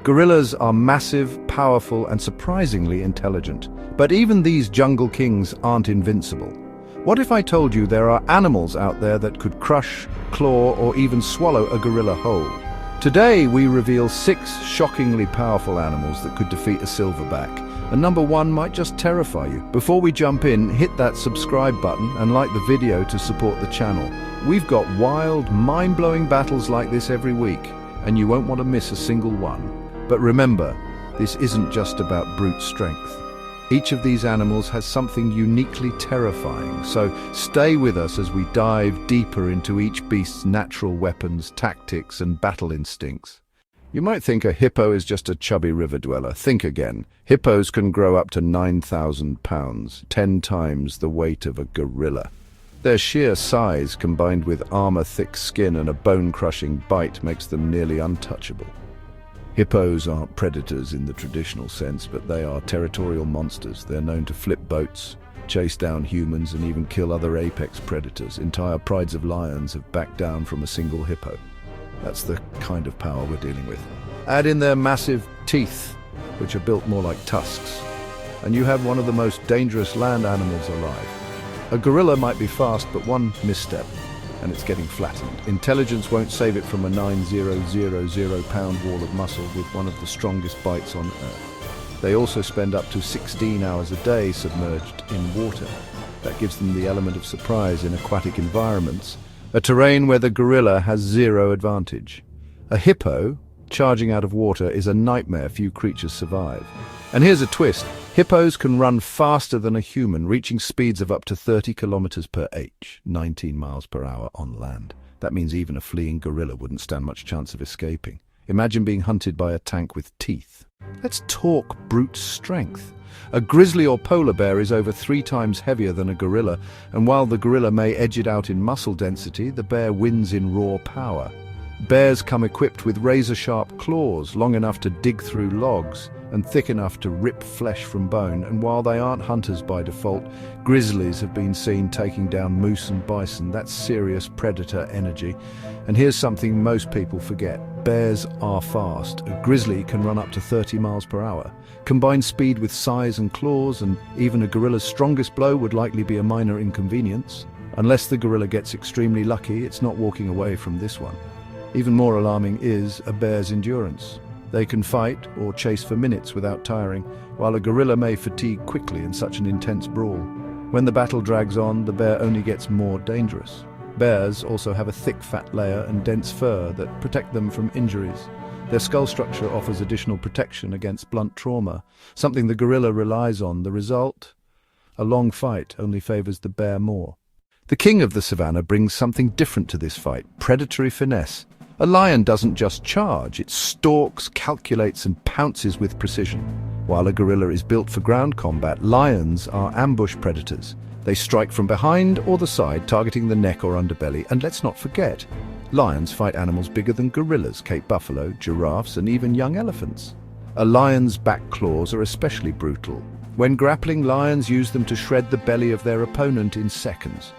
Gorillas are massive, powerful, and surprisingly intelligent. But even these jungle kings aren't invincible. What if I told you there are animals out there that could crush, claw, or even swallow a gorilla whole? Today, we reveal 6 shockingly powerful animals that could defeat a silverback. And number 1 might just terrify you. Before we jump in, hit that subscribe button and like the video to support the channel. We've got wild, mind-blowing battles like this every week, and you won't want to miss a single one. But remember, this isn't just about brute strength. Each of these animals has something uniquely terrifying, so stay with us as we dive deeper into each beast's natural weapons, tactics, and battle instincts. You might think a hippo is just a chubby river dweller. Think again. Hippos can grow up to 9,000 pounds, 10 times the weight of a gorilla. Their sheer size, combined with armor-thick skin and a bone-crushing bite, makes them nearly untouchable. Hippos aren't predators in the traditional sense, but they are territorial monsters. They're known to flip boats, chase down humans, and even kill other apex predators. Entire prides of lions have backed down from a single hippo. That's the kind of power we're dealing with. Add in their massive teeth, which are built more like tusks, and you have one of the most dangerous land animals alive. A gorilla might be fast, but one misstep, and it's getting flattened. Intelligence won't save it from a 9,000-pound wall of muscle with one of the strongest bites on Earth. They also spend up to 16 hours a day submerged in water. That gives them the element of surprise in aquatic environments, a terrain where the gorilla has zero advantage. A hippo, charging out of water, is a nightmare few creatures survive. And here's a twist. Hippos can run faster than a human, reaching speeds of up to 30 kilometers per h, 19 miles per hour on land. That means even a fleeing gorilla wouldn't stand much chance of escaping. Imagine being hunted by a tank with teeth. Let's talk brute strength. A grizzly or polar bear is over 3 times heavier than a gorilla, and while the gorilla may edge it out in muscle density, the bear wins in raw power. Bears come equipped with razor-sharp claws, long enough to dig through logs, and thick enough to rip flesh from bone, and while they aren't hunters by default, grizzlies have been seen taking down moose and bison. That's serious predator energy. And here's something most people forget. Bears are fast. A grizzly can run up to 30 miles per hour. Combine speed with size and claws, and even a gorilla's strongest blow would likely be a minor inconvenience. Unless the gorilla gets extremely lucky, it's not walking away from this one. Even more alarming is a bear's endurance. They can fight or chase for minutes without tiring, while a gorilla may fatigue quickly in such an intense brawl. When the battle drags on, the bear only gets more dangerous. Bears also have a thick fat layer and dense fur that protect them from injuries. Their skull structure offers additional protection against blunt trauma, something the gorilla relies on. The result? A long fight only favors the bear more. The king of the savannah brings something different to this fight: predatory finesse. A lion doesn't just charge, it stalks, calculates, and pounces with precision. While a gorilla is built for ground combat, lions are ambush predators. They strike from behind or the side, targeting the neck or underbelly. And let's not forget, lions fight animals bigger than gorillas, Cape buffalo, giraffes, and even young elephants. A lion's back claws are especially brutal. When grappling, lions use them to shred the belly of their opponent in seconds.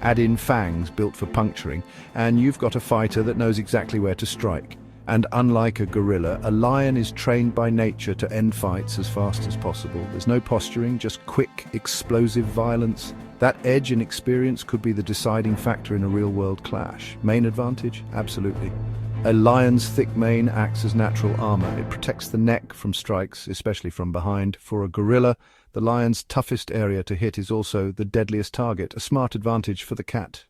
Add in fangs built for puncturing, and you've got a fighter that knows exactly where to strike. And unlike a gorilla, a lion is trained by nature to end fights as fast as possible. There's no posturing, just quick, explosive violence. That edge and experience could be the deciding factor in a real-world clash. Main advantage? Absolutely. A lion's thick mane acts as natural armor. It protects the neck from strikes, especially from behind. For a gorilla, the lion's toughest area to hit is also the deadliest target, a smart advantage for the cat.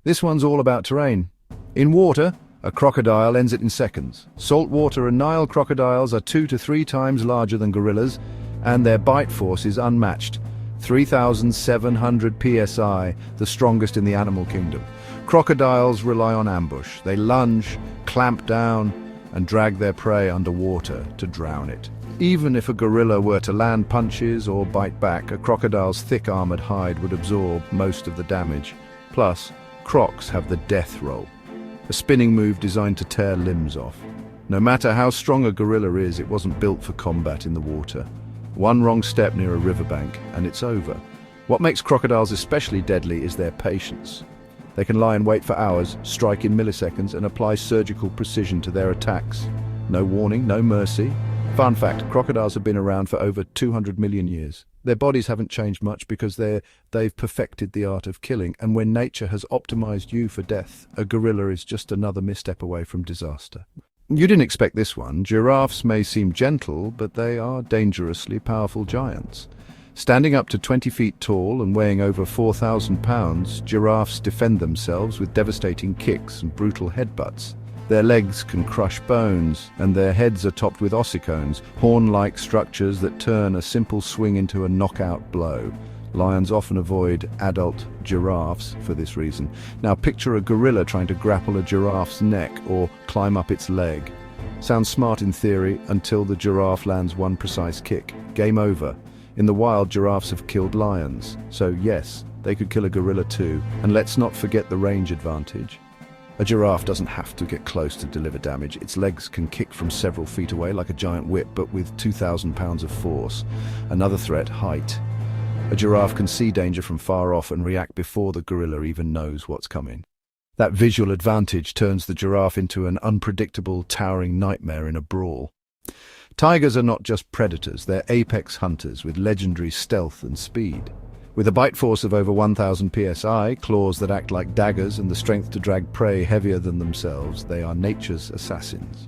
This one's all about terrain. In water, a crocodile ends it in seconds. Saltwater and Nile crocodiles are 2 to 3 times larger than gorillas, and their bite force is unmatched. 3,700 psi, the strongest in the animal kingdom. Crocodiles rely on ambush. They lunge, clamp down, and drag their prey underwater to drown it. Even if a gorilla were to land punches or bite back, a crocodile's thick armored hide would absorb most of the damage. Plus, crocs have the death roll, a spinning move designed to tear limbs off. No matter how strong a gorilla is, it wasn't built for combat in the water. One wrong step near a riverbank, and it's over. What makes crocodiles especially deadly is their patience. They can lie in wait for hours, strike in milliseconds, and apply surgical precision to their attacks. no warning, no mercy. Fun fact, crocodiles have been around for over 200 million years. Their bodies haven't changed much because they've perfected the art of killing, and when nature has optimized you for death, a gorilla is just another misstep away from disaster. You didn't expect this one. Giraffes may seem gentle, but they are dangerously powerful giants. Standing up to 20 feet tall and weighing over 4,000 pounds, giraffes defend themselves with devastating kicks and brutal headbutts. Their legs can crush bones, and their heads are topped with ossicones, horn-like structures that turn a simple swing into a knockout blow. Lions often avoid adult giraffes for this reason. Now picture a gorilla trying to grapple a giraffe's neck or climb up its leg. Sounds smart in theory until the giraffe lands one precise kick. Game over. In the wild, giraffes have killed lions, so yes, they could kill a gorilla too. And let's not forget the range advantage. A giraffe doesn't have to get close to deliver damage. Its legs can kick from several feet away like a giant whip, but with 2,000 pounds of force. Another threat, height. A giraffe can see danger from far off and react before the gorilla even knows what's coming. That visual advantage turns the giraffe into an unpredictable, towering nightmare in a brawl. Tigers are not just predators, they're apex hunters with legendary stealth and speed. With a bite force of over 1,000 psi, claws that act like daggers, and the strength to drag prey heavier than themselves, they are nature's assassins.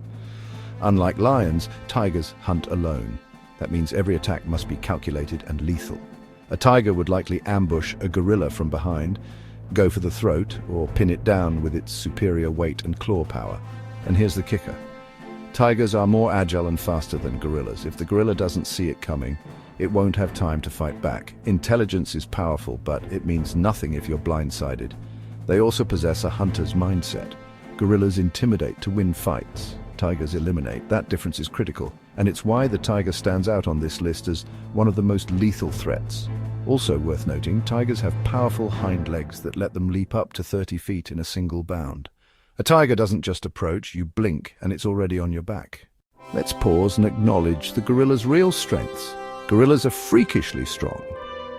Unlike lions, tigers hunt alone. That means every attack must be calculated and lethal. A tiger would likely ambush a gorilla from behind, go for the throat, or pin it down with its superior weight and claw power. And here's the kicker. Tigers are more agile and faster than gorillas. If the gorilla doesn't see it coming, it won't have time to fight back. Intelligence is powerful, but it means nothing if you're blindsided. They also possess a hunter's mindset. Gorillas intimidate to win fights. Tigers eliminate. That difference is critical, and it's why the tiger stands out on this list as one of the most lethal threats. Also worth noting, tigers have powerful hind legs that let them leap up to 30 feet in a single bound. A tiger doesn't just approach, you blink and it's already on your back. Let's pause and acknowledge the gorilla's real strengths. Gorillas are freakishly strong.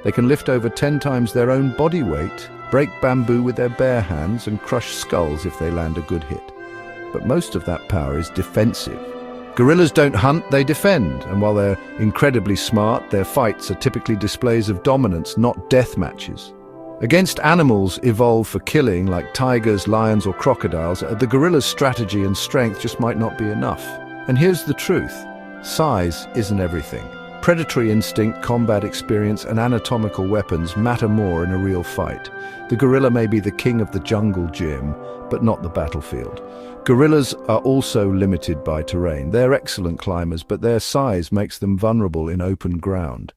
They can lift over 10 times their own body weight, break bamboo with their bare hands, and crush skulls if they land a good hit. But most of that power is defensive. Gorillas don't hunt, they defend, and while they're incredibly smart, their fights are typically displays of dominance, not death matches. Against animals evolved for killing, like tigers, lions, or crocodiles, the gorilla's strategy and strength just might not be enough. And here's the truth. Size isn't everything. Predatory instinct, combat experience, and anatomical weapons matter more in a real fight. The gorilla may be the king of the jungle gym, but not the battlefield. Gorillas are also limited by terrain. They're excellent climbers, but their size makes them vulnerable in open ground.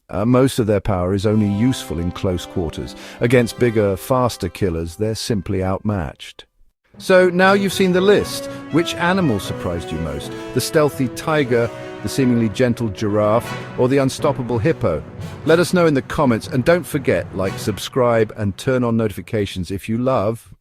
Most of their power is only useful in close quarters. Against bigger, faster killers, they're simply outmatched. So now you've seen the list. Which animal surprised you most? The stealthy tiger, the seemingly gentle giraffe, or the unstoppable hippo? Let us know in the comments, and don't forget, like, subscribe, and turn on notifications if you love